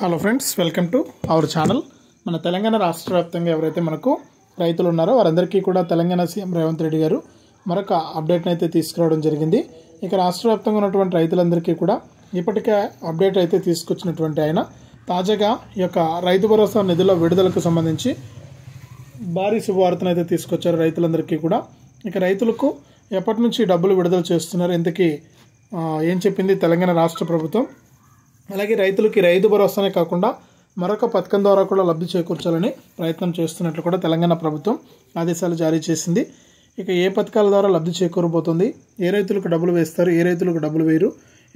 Hello friends, welcome to our channel. మన తెలంగాణ రాష్ట్ర వ్యాప్తంగా ఎవరైతే మనకు రైతులు ఉన్నారో వారందరికీ కూడా తెలంగాణ సీఎం రేవంత్ రెడ్డి గారు మరొక అప్డేట్ని అయితే తీసుకురావడం జరిగింది. ఇక రాష్ట్ర వ్యాప్తంగా ఉన్నటువంటి రైతులందరికీ కూడా ఇప్పటికే అప్డేట్ అయితే తీసుకొచ్చినటువంటి ఆయన తాజాగా ఈ యొక్క రైతు భరోసా నిధుల విడుదలకు సంబంధించి భారీ శుభవార్తను అయితే తీసుకొచ్చారు రైతులందరికీ కూడా. ఇక రైతులకు ఎప్పటి నుంచి డబ్బులు విడుదల చేస్తున్నారు, ఇంతకీ ఏం చెప్పింది తెలంగాణ రాష్ట్ర ప్రభుత్వం, అలాగే రైతులకి రైతు భరోసానే కాకుండా మరొక పథకం ద్వారా కూడా లబ్ధి చేకూర్చాలని ప్రయత్నం చేస్తున్నట్లు కూడా తెలంగాణ ప్రభుత్వం ఆదేశాలు జారీ చేసింది. ఇక ఏ పథకాల ద్వారా లబ్ధి చేకూరబోతుంది, ఏ రైతులకు డబ్బులు వేస్తారు, ఏ రైతులకు డబ్బులు వేయరు,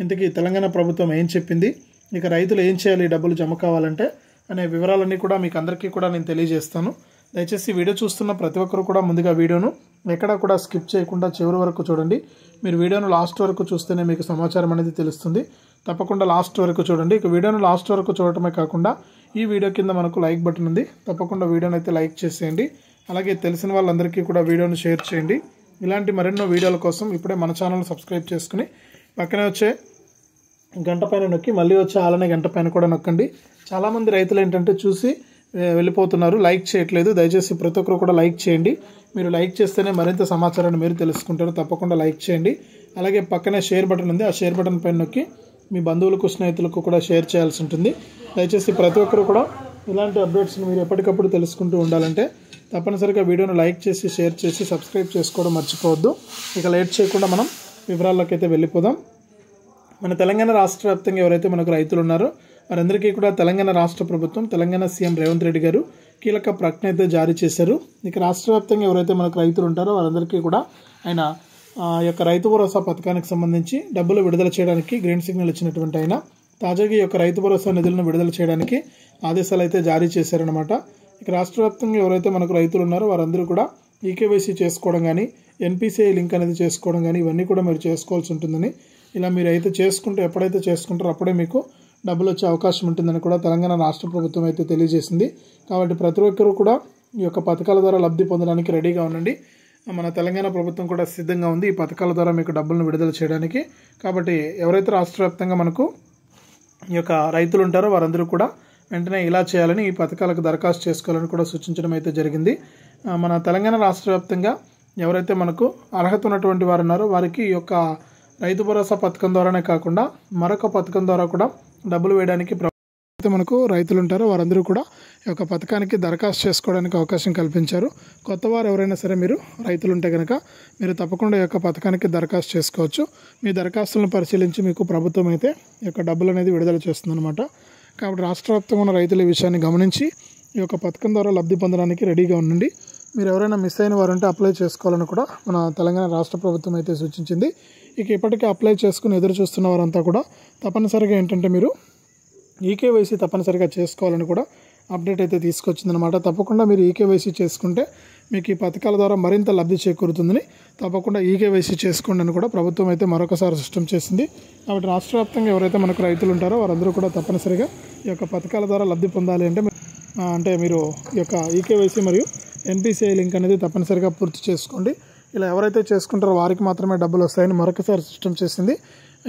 ఇంతకీ తెలంగాణ ప్రభుత్వం ఏం చెప్పింది, ఇక రైతులు ఏం చేయాలి డబ్బులు జమ కావాలంటే అనే వివరాలన్నీ కూడా మీకు అందరికీ కూడా నేను తెలియజేస్తాను. దయచేసి వీడియో చూస్తున్న ప్రతి ఒక్కరు కూడా ముందుగా వీడియోను ఎక్కడా కూడా స్కిప్ చేయకుండా చివరి వరకు చూడండి. మీరు వీడియోను లాస్ట్ వరకు చూస్తేనే మీకు సమాచారం అనేది తెలుస్తుంది. తప్పకుండా లాస్ట్ వరకు చూడండి. ఇక వీడియోను లాస్ట్ వరకు చూడటమే కాకుండా ఈ వీడియో కింద మనకు లైక్ బటన్ ఉంది, తప్పకుండా వీడియోని అయితే లైక్ చేసేయండి. అలాగే తెలిసిన వాళ్ళందరికీ కూడా వీడియోను షేర్ చేయండి. ఇలాంటి మరెన్నో వీడియోల కోసం ఇప్పుడే మన ఛానల్ సబ్స్క్రైబ్ చేసుకుని పక్కనే వచ్చే గంట పైన నొక్కి మళ్ళీ వచ్చే ఆలనే గంట పైన కూడా నొక్కండి. చాలామంది రైతులు ఏంటంటే చూసి వెళ్ళిపోతున్నారు, లైక్ చేయట్లేదు. దయచేసి ప్రతి ఒక్కరు కూడా లైక్ చేయండి. మీరు లైక్ చేస్తేనే మరింత సమాచారాన్ని మీరు తెలుసుకుంటారు. తప్పకుండా లైక్ చేయండి. అలాగే పక్కనే షేర్ బటన్ ఉంది, ఆ షేర్ బటన్ పైన నొక్కి మీ బంధువులకు స్నేహితులకు కూడా షేర్ చేయాల్సి ఉంటుంది. దయచేసి ప్రతి ఒక్కరు కూడా ఇలాంటి అప్డేట్స్ని మీరు ఎప్పటికప్పుడు తెలుసుకుంటూ ఉండాలంటే తప్పనిసరిగా వీడియోను లైక్ చేసి షేర్ చేసి సబ్స్క్రైబ్ చేసుకోవడం మర్చిపోవద్దు. ఇక లేట్ చేయకుండా మనం వివరాల్లోకి అయితే వెళ్ళిపోదాం. మన తెలంగాణ రాష్ట్ర వ్యాప్తంగా ఎవరైతే మనకు రైతులు ఉన్నారో వారందరికీ కూడా తెలంగాణ రాష్ట్ర ప్రభుత్వం, తెలంగాణ సీఎం రేవంత్ రెడ్డి గారు కీలక ప్రకటన అయితే జారీ చేశారు. ఇక రాష్ట్ర వ్యాప్తంగా ఎవరైతే మనకు రైతులు ఉంటారో వారందరికీ కూడా ఆయన యొక్క రైతు భరోసా పథకానికి సంబంధించి డబ్బులు విడుదల చేయడానికి గ్రీన్ సిగ్నల్ ఇచ్చినటువంటి ఆయన తాజాగా ఈ యొక్క రైతు భరోసా నిధులను విడుదల చేయడానికి ఆదేశాలు అయితే జారీ చేశారనమాట. ఇక రాష్ట్ర వ్యాప్తంగా ఎవరైతే మనకు రైతులు ఉన్నారో వారందరూ కూడా ఈకేవైసీ చేసుకోవడం కానీ, ఎన్పిసిఐ లింక్ అనేది చేసుకోవడం కానీ ఇవన్నీ కూడా మీరు చేసుకోవాల్సి ఉంటుందని, ఇలా మీరు అయితే చేసుకుంటే ఎప్పుడైతే చేసుకుంటారో అప్పుడే మీకు డబ్బులు వచ్చే అవకాశం ఉంటుందని కూడా తెలంగాణ రాష్ట్ర ప్రభుత్వం అయితే తెలియజేసింది. కాబట్టి ప్రతి ఒక్కరూ కూడా ఈ యొక్క పథకాల ద్వారా లబ్ధి పొందడానికి రెడీగా ఉండండి. మన తెలంగాణ ప్రభుత్వం కూడా సిద్ధంగా ఉంది ఈ పథకాల ద్వారా మీకు డబ్బులను విడుదల చేయడానికి. కాబట్టి ఎవరైతే రాష్ట్ర వ్యాప్తంగా మనకు ఈ యొక్క రైతులు ఉంటారో వారందరూ కూడా వెంటనే ఇలా చేయాలని, ఈ పథకాలకు దరఖాస్తు చేసుకోవాలని కూడా సూచించడం అయితే జరిగింది. మన తెలంగాణ రాష్ట్ర వ్యాప్తంగా ఎవరైతే మనకు అర్హత ఉన్నటువంటి వారు ఉన్నారో వారికి ఈ యొక్క రైతు భరోసా పథకం ద్వారానే కాకుండా మరొక పథకం ద్వారా కూడా డబ్బులు వేయడానికి మనకు రైతులు ఉంటారో వారందరూ కూడా ఈ యొక్క పథకానికి దరఖాస్తు చేసుకోవడానికి అవకాశం కల్పించారు. కొత్త వారు ఎవరైనా సరే మీరు రైతులు ఉంటే కనుక మీరు తప్పకుండా ఈ యొక్క పథకానికి దరఖాస్తు చేసుకోవచ్చు. మీ దరఖాస్తులను పరిశీలించి మీకు ప్రభుత్వం అయితే ఈ యొక్క డబ్బులు అనేది విడుదల చేస్తుందన్నమాట. కాబట్టి రాష్ట్ర వ్యాప్తంగా ఉన్న రైతుల ఈ విషయాన్ని గమనించి ఈ యొక్క పథకం ద్వారా లబ్ధి పొందడానికి రెడీగా ఉండండి. మీరు ఎవరైనా మిస్ అయిన వారు ఉంటే అప్లై చేసుకోవాలని కూడా మన తెలంగాణ రాష్ట్ర ప్రభుత్వం అయితే సూచించింది. ఇక ఇప్పటికే అప్లై చేసుకుని ఎదురు చూస్తున్న వారంతా కూడా తప్పనిసరిగా ఏంటంటే మీరు ఈకేవైసీ తప్పనిసరిగా చేసుకోవాలని కూడా అప్డేట్ అయితే తీసుకొచ్చిందనమాట. తప్పకుండా మీరు ఈకేవైసీ చేసుకుంటే మీకు ఈ పథకాల ద్వారా మరింత లబ్ధి చేకూరుతుందని, తప్పకుండా ఈకేవైసీ చేసుకోండి అని కూడా ప్రభుత్వం అయితే మరొకసారి సిస్టమ్ చేసింది. కాబట్టి రాష్ట్ర వ్యాప్తంగా ఎవరైతే మనకు రైతులు ఉంటారో వారందరూ కూడా తప్పనిసరిగా ఈ యొక్క పథకాల ద్వారా లబ్ధి పొందాలి అంటే మీరు ఈ యొక్క ఈకేవైసీ మరియు ఎన్పిసిఐ లింక్ అనేది తప్పనిసరిగా పూర్తి చేసుకోండి. ఇలా ఎవరైతే చేసుకుంటారో వారికి మాత్రమే డబ్బులు వస్తాయని మరొకసారి సిస్టమ్ చేసింది.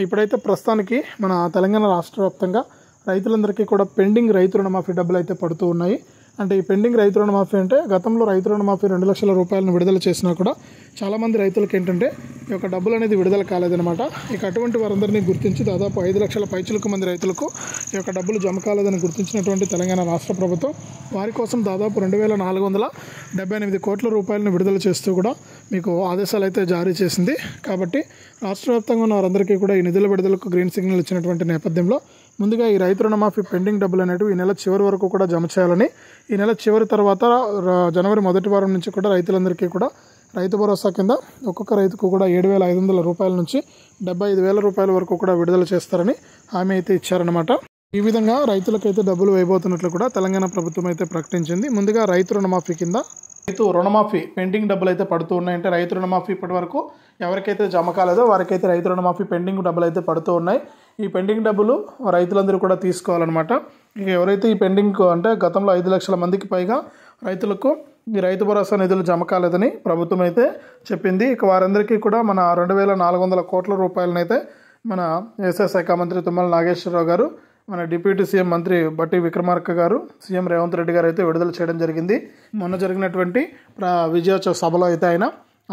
ఇప్పుడైతే ప్రస్తుతానికి మన తెలంగాణ రాష్ట్ర వ్యాప్తంగా రైతులందరికీ కూడా పెండింగ్ రైతు రుణమాఫీ డబ్బులు అయితే పడుతూ ఉన్నాయి. అంటే ఈ పెండింగ్ రైతు రుణమాఫీ అంటే గతంలో రైతు రుణమాఫీ 2 లక్షల రూపాయలను విడుదల చేసినా కూడా చాలామంది రైతులకు ఏంటంటే ఈ యొక్క డబ్బులు అనేది విడుదల కాలేదన్నమాట. ఇక అటువంటి వారందరినీ గుర్తించి దాదాపు 5 లక్షల పైచిలకు మంది రైతులకు ఈ యొక్క డబ్బులు జమ కాలేదని గుర్తించినటువంటి తెలంగాణ రాష్ట్ర ప్రభుత్వం వారి కోసం దాదాపు 2478 కోట్ల రూపాయలను విడుదల చేస్తూ కూడా మీకు ఆదేశాలు అయితే జారీ చేసింది. కాబట్టి రాష్ట్ర వ్యాప్తంగా ఉన్న వారందరికీ కూడా ఈ నిధుల విడుదలకు గ్రీన్ సిగ్నల్ ఇచ్చినటువంటి నేపథ్యంలో ముందుగా ఈ రైతు రుణమాఫీ పెండింగ్ డబ్బులు అనేవి ఈ నెల చివరి వరకు కూడా జమ చేయాలని, ఈ నెల చివరి తర్వాత జనవరి మొదటి వారం నుంచి కూడా రైతులందరికీ కూడా రైతు భరోసా కింద ఒక్కొక్క రైతుకు కూడా 7,500 రూపాయల నుంచి 75,000 రూపాయల వరకు కూడా విడుదల చేస్తారని హామీ అయితే ఇచ్చారన్నమాట. ఈ విధంగా రైతులకైతే డబ్బులు వేయబోతున్నట్లు కూడా తెలంగాణ ప్రభుత్వం అయితే ప్రకటించింది. ముందుగా రైతు రుణమాఫీ కింద రైతు రుణమాఫీ పెండింగ్ డబ్బులు అయితే పడుతూ ఉన్నాయంటే రైతు రుణమాఫీ ఇప్పటి వరకు ఎవరికైతే జమ కాలేదో వారికైతే రైతు రుణమాఫీ పెండింగ్ డబ్బులు అయితే పడుతూ ఉన్నాయి. ఈ పెండింగ్ డబ్బులు రైతులందరూ కూడా తీసుకోవాలన్నమాట. ఇక ఎవరైతే ఈ పెండింగ్ అంటే గతంలో 5 లక్షల మందికి పైగా రైతులకు ఈ రైతు భరోసా నిధులు జమ కాలేదని ప్రభుత్వం అయితే చెప్పింది. ఇక వారందరికీ కూడా మన 2400 కోట్ల రూపాయలనైతే మన వ్యవసాయ శాఖ మంత్రి తుమ్మల నాగేశ్వరరావు గారు మన డిప్యూటీ సీఎం మంత్రి బట్టి విక్రమార్క గారు సీఎం రేవంత్ రెడ్డి గారు అయితే విడుదల చేయడం జరిగింది. మొన్న జరిగినటువంటి విజయోత్సవ సభలో అయితే ఆయన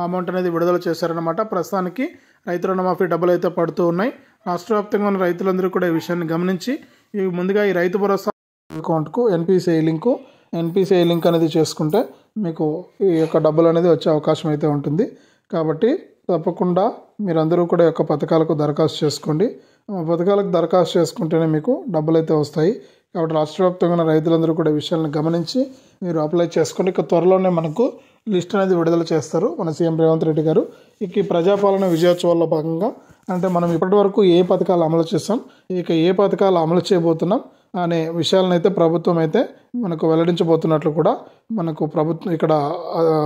అమౌంట్ అనేది విడుదల చేశారనమాట. ప్రస్తుతానికి రైతు రుణమాఫీ డబ్బులు అయితే పడుతూ ఉన్నాయి. రాష్ట్ర వ్యాప్తంగా ఉన్న రైతులందరూ కూడా ఈ విషయాన్ని గమనించి ముందుగా ఈ రైతు భరోసా అకౌంట్కు ఎన్పిసిఐ లింక్ అనేది చేసుకుంటే మీకు ఈ యొక్క డబ్బులు అనేది వచ్చే అవకాశం అయితే ఉంటుంది. కాబట్టి తప్పకుండా మీరందరూ కూడా ఈ యొక్క పథకాలకు దరఖాస్తు చేసుకోండి. పథకాలకు దరఖాస్తు చేసుకుంటేనే మీకు డబ్బులు అయితే వస్తాయి. కాబట్టి రాష్ట్ర వ్యాప్తంగా ఉన్న రైతులందరూ కూడా ఈ విషయాలను గమనించి మీరు అప్లై చేసుకోండి. ఇక త్వరలోనే మనకు లిస్ట్ అనేది విడుదల చేస్తారు మన సీఎం రేవంత్ రెడ్డి గారు. ఇక ఈ ప్రజాపాలన విజయోత్సవాల్లో భాగంగా అంటే మనం ఇప్పటి వరకు ఏ పథకాలు అమలు చేస్తాం, ఇక ఏ పథకాలు అమలు చేయబోతున్నాం అనే విషయాలను అయితే ప్రభుత్వం అయితే మనకు వెల్లడించబోతున్నట్లు కూడా మనకు ప్రభుత్వం ఇక్కడ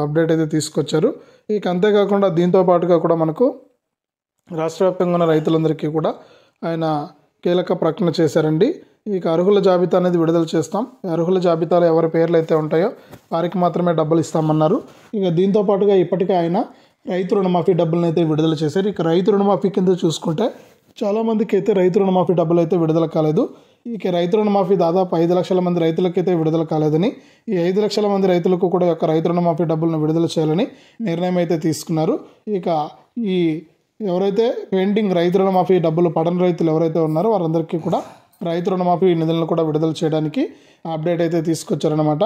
అప్డేట్ అయితే తీసుకొచ్చారు. ఇక అంతేకాకుండా దీంతో పాటుగా కూడా మనకు రాష్ట్ర వ్యాప్తంగా ఉన్న రైతులందరికీ కూడా ఆయన కీలక ప్రకటన చేశారండి. ఇక అర్హుల జాబితా అనేది విడుదల చేస్తాం. అర్హుల జాబితాలో ఎవరి పేర్లు అయితే ఉంటాయో వారికి మాత్రమే డబ్బులు ఇస్తామన్నారు. ఇక దీంతో పాటుగా ఇప్పటికే ఆయన రైతు రుణమాఫీ డబ్బులను అయితే విడుదల చేశారు. ఇక రైతు రుణమాఫీ కింద చూసుకుంటే చాలామందికి అయితే రైతు రుణమాఫీ డబ్బులు అయితే విడుదల కాలేదు. ఇక రైతు రుణమాఫీ దాదాపు 5 లక్షల మంది రైతులకైతే విడుదల కాలేదని, ఈ 5 లక్షల మంది రైతులకు కూడా యొక్క రైతు రుణమాఫీ డబ్బులను విడుదల చేయాలని నిర్ణయం అయితే తీసుకున్నారు. ఇక ఈ ఎవరైతే పెండింగ్ రైతు రుణమాఫీ డబ్బులు పడని రైతులు ఎవరైతే ఉన్నారో వారందరికీ కూడా రైతు రుణమాఫీ నిధులను కూడా విడుదల చేయడానికి అప్డేట్ అయితే తీసుకొచ్చారనమాట.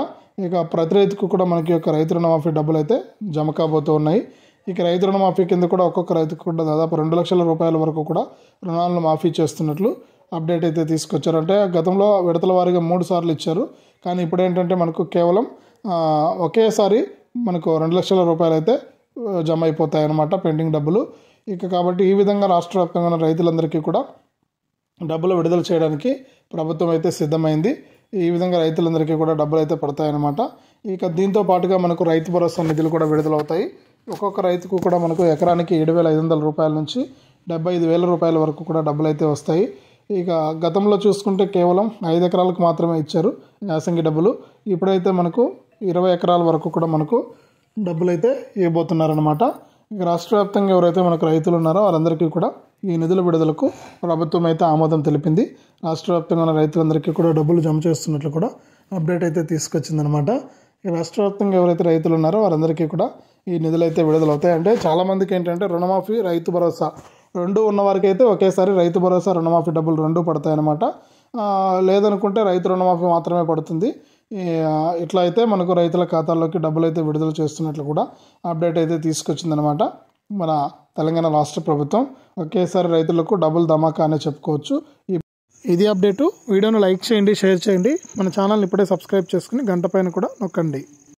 ఇక ప్రతి రైతుకు కూడా మనకి యొక్క రైతు రుణమాఫీ డబ్బులు అయితే జమ కాబోతూ ఉన్నాయి. ఇక రైతు రుణమాఫీ కింద కూడా ఒక్కొక్క రైతుకు కూడా దాదాపు 2 లక్షల రూపాయల వరకు కూడా రుణాలను మాఫీ చేస్తున్నట్లు అప్డేట్ అయితే తీసుకొచ్చారు. అంటే గతంలో విడతల వారీగా 3 సార్లు ఇచ్చారు. కానీ ఇప్పుడు ఏంటంటే మనకు కేవలం ఒకేసారి మనకు 2 లక్షల రూపాయలు అయితే జమ అయిపోతాయి అన్నమాట పెండింగ్ డబ్బులు. ఇక కాబట్టి ఈ విధంగా రాష్ట్ర వ్యాప్తంగా ఉన్న రైతులందరికీ కూడా డబ్బులు విడుదల చేయడానికి ప్రభుత్వం అయితే సిద్ధమైంది. ఈ విధంగా రైతులందరికీ కూడా డబ్బులు అయితే పడతాయన్నమాట. ఇక దీంతో పాటుగా మనకు రైతు భరోసా నిధులు కూడా విడుదలవుతాయి. ఒక్కొక్క రైతుకు కూడా మనకు ఎకరానికి 7,500 రూపాయల నుంచి 75,000 రూపాయల వరకు కూడా డబ్బులు అయితే వస్తాయి. ఇక గతంలో చూసుకుంటే కేవలం 5 ఎకరాలకు మాత్రమే ఇచ్చారు యాసంగి డబ్బులు. ఇప్పుడైతే మనకు 20 ఎకరాల వరకు కూడా మనకు డబ్బులు అయితే ఇవ్వబోతున్నారనమాట. ఇక రాష్ట్ర వ్యాప్తంగా ఎవరైతే మనకు రైతులు ఉన్నారో వారందరికీ కూడా ఈ నిధుల విడుదలకు ప్రభుత్వం అయితే ఆమోదం తెలిపింది. రాష్ట్ర వ్యాప్తంగా ఉన్న రైతులందరికీ కూడా డబ్బులు జమ చేస్తున్నట్లు కూడా అప్డేట్ అయితే తీసుకొచ్చిందనమాట. ఇక రాష్ట్ర వ్యాప్తంగా ఎవరైతే రైతులు ఉన్నారో వారందరికీ కూడా ఈ నిధులు అయితే విడుదలవుతాయి. అంటే చాలామందికి ఏంటంటే రుణమాఫీ రైతు భరోసా రెండు ఉన్నవారికి అయితే ఒకేసారి రైతు భరోసా రుణమాఫీ డబ్బులు రెండు పడతాయన్నమాట. లేదనుకుంటే రైతు రుణమాఫీ మాత్రమే పడుతుంది. ఇట్లా అయితే మనకు రైతుల ఖాతాల్లోకి డబ్బులు అయితే విడుదల చేస్తున్నట్లు కూడా అప్డేట్ అయితే తీసుకొచ్చిందనమాట మన తెలంగాణ రాష్ట్ర ప్రభుత్వం. ఒకేసారి రైతులకు డబ్బులు ధమాకా అనే చెప్పుకోవచ్చు. ఇది అప్డేటు. వీడియోను లైక్ చేయండి, షేర్ చేయండి. మన ఛానల్ని ఇప్పుడే సబ్స్క్రైబ్ చేసుకుని గంట పైన కూడా నొక్కండి.